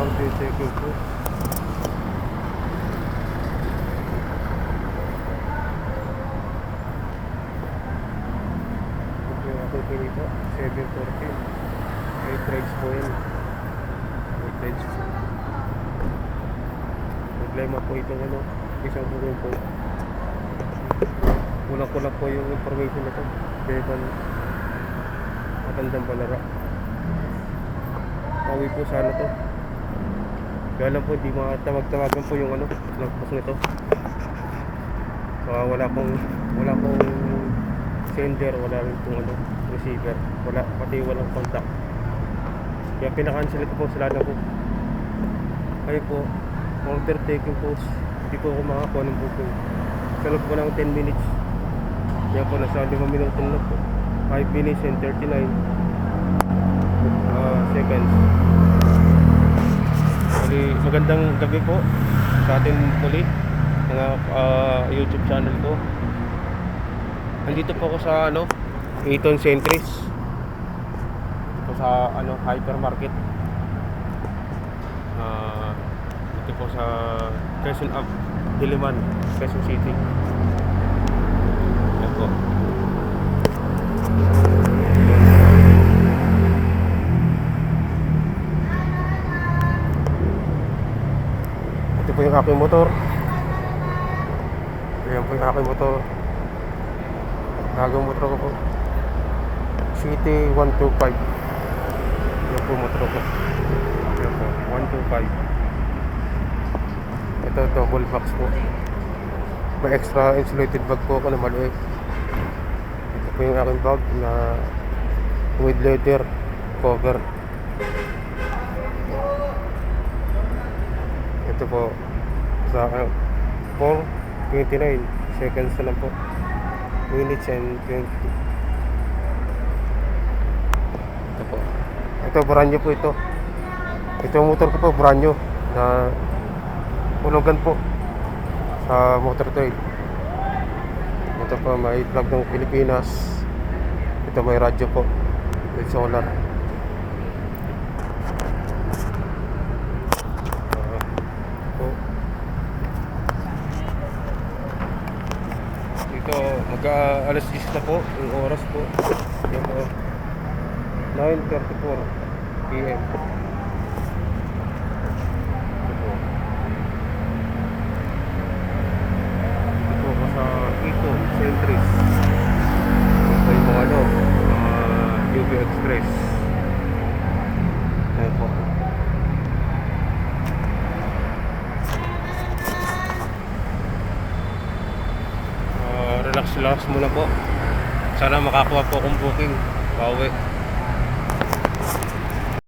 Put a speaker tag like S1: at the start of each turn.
S1: counter-checking po. Ito yung aking pinito, 740. May threads po yan. May threads po. Problema po itong ano, isang buong po. Kulang-kulang po yung information na ito. Beban Matandang Balara. Pauwi po sana to. Kaya lang po di makatawag-tawagan po yung ano, lagpas nito. Wala pong sender, wala rin pong ano, receiver. Pati walang contact. Kaya pinakancel ko po sila na po. Kayo po, order taking po. Hindi po ako makakuha ng booking. Sa loob po ng 10 minutes. Kaya po nasa 5 minuto na po. 5 minutes and 39 seconds. Magandang gabi po sa atin muli mga YouTube channel ko. Nandito po ako sa ano, Eton Centris. Ito sa ano, hypermarket. Ito po sa Quezon Ave, Diliman, Quezon City. Ito po. Ito po yung aking motor. Ayan po yung aking motor. Bagong motor ko po, City 125. Ayan po motor ko. Ayan po, 125. Ito double box po. May extra insulated bag po ako na maliit. Ito po yung aking bag na with leather cover. Ito po sa 4:29 seconds na lang po, minutes and 20. Ito po, ito brand new po ito. Ito yung motor ko po, brand new na hulugan po sa Motor Trade. Ito po may flag ng Pilipinas. Ito may radyo po with solar. Alas 10 na po yung oras po. Yan po, 9:34 PM. Ito po sa Eton Centris. Ito yung mga ano, UV Express. Ayan po. Relax muna po. Sana makakuha po akong booking. Pauwi.